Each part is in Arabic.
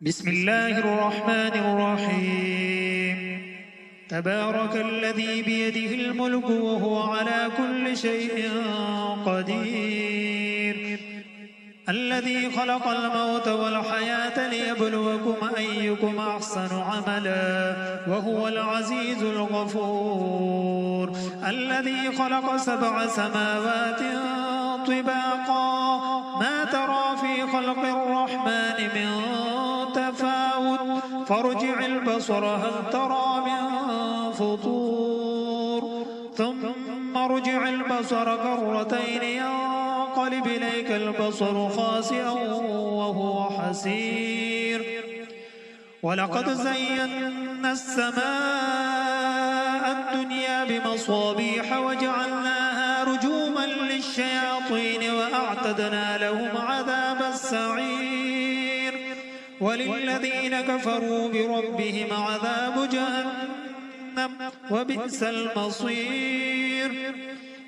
بسم الله الرحمن الرحيم. تبارك الذي بيده الملك وهو على كل شيء قدير، الذي خلق الموت والحياة ليبلوكم أيكم أحسن عملا وهو العزيز الغفور، الذي خلق 7 سماوات طباقا ما ترى في خلق الرحمن من تفاوت فارجع البصر هل ترى من فطور ثم ارجع البصر كرتين ينقلب إليك البصر خاسئا وهو حسير. ولقد زينا السماء الدنيا بمصابيح وجعلناها رجوما للشياطين وأعتدنا لهم عذاب السعير. وللذين كفروا بربهم عذاب جهنم وبئس المصير.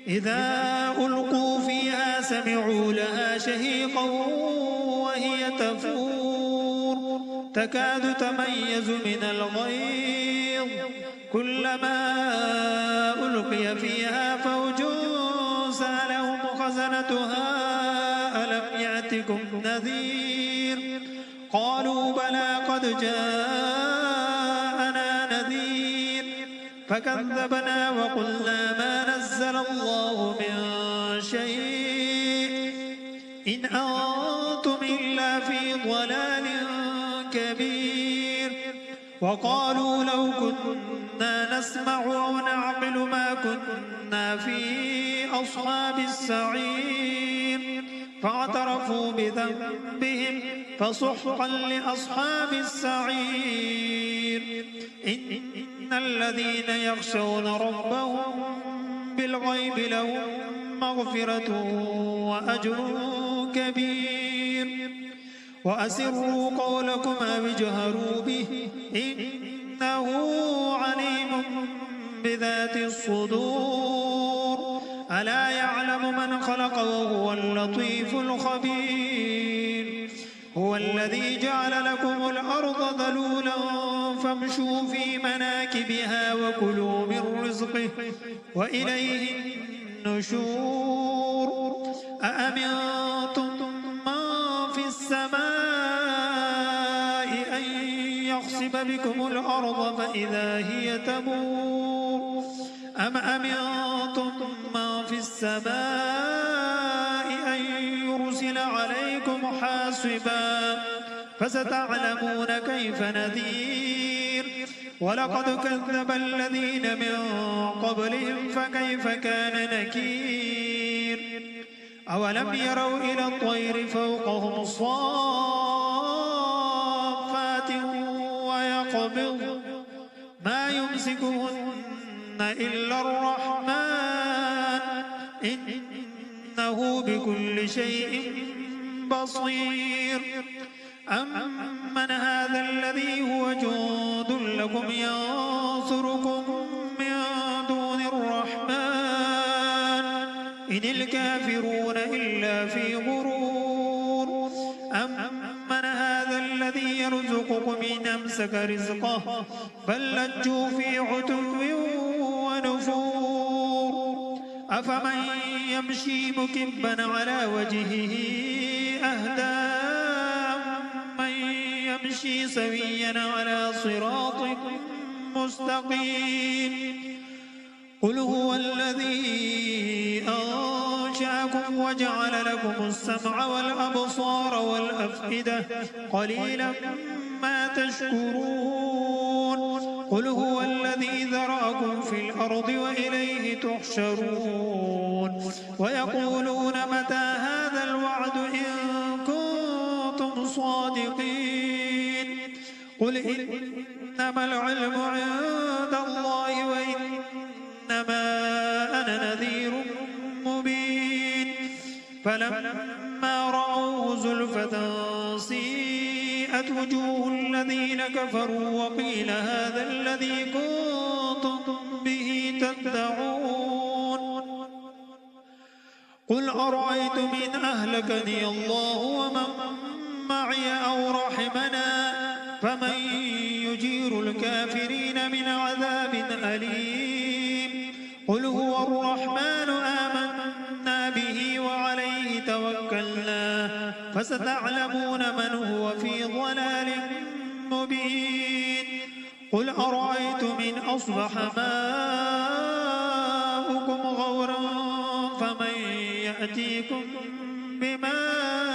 إذا ألقوا فيها سمعوا لها شهيقا وهي تفور تكاد تميز من الغيظ كلما ألقي فيها فوج سألهم خزنتها ألم يأتكم نذير قالوا بلى قد جاءنا نذير فكذبنا وقلنا ما نزل الله من شيء إن أنتم إلا في ضلال كبير. وقالوا لو كنا نسمع أو نعقل ما كنا في أصحاب السعير فاعترفوا بذنبهم فسحقا لأصحاب السعير. إن الذين يخشون ربهم بالغيب لهم مغفرة وأجر كبير. وأسروا قولكم أو اجهروا به إنه عليم بذات الصدور. ألا يعلم من خلق وهو اللطيف الخبير. هو الذي جعل لكم الأرض ذلولا فامشوا في مناكبها وكلوا من رزقه وإليه النشور. أأمنتم من في السماء أن يخسف بكم الأرض فإذا هي تمور أم أمنتم من في السماء أن يرسل عليكم حاصبا فستعلمون كيف نذير. ولقد كذب الذين من قبلهم فكيف كان نكير. أولم يروا إلى الطير فوقهم صافات ويقبض ما يمسكهن إلا الرحمن إنه بكل شيء بصير. أمن هذا الذي هو جند لكم ينصركم من دون الرحمن إن الكافرون إلا في غرور. أمن هذا الذي يرزقكم إن أمسك رزقه بل لجوا في عتو ونفور. أفمن يمشي مكبا على وجهه أهدى من يمشي سويا على صراط مستقيم. قل هو الذي أنشأكم وجعل لكم السمع والأبصار والأفئدة قليلا ما تشكرون. قل هو الذي ذرأكم في الأرض وإليه تحشرون. ويقولون متى هذا الوعد إن كنتم صادقين. قل إنما العلم عند الله وإنما أنا نذير مبين. فلما رأوه زلفة سيئت وجوه الذين كفروا وقيل هذا الذي كنتم به تدعون. قل أرأيتم إن أهلكني الله ومن معي أو رحمنا فمن يجير الكافرين من عذاب أليم قل هو الرحمن آمنا به وعليه توكلنا فستعلمون من هو في ضلال مبين قل أرأيتم إن أصبح ماؤكم غورا فمن يأتيكم بماء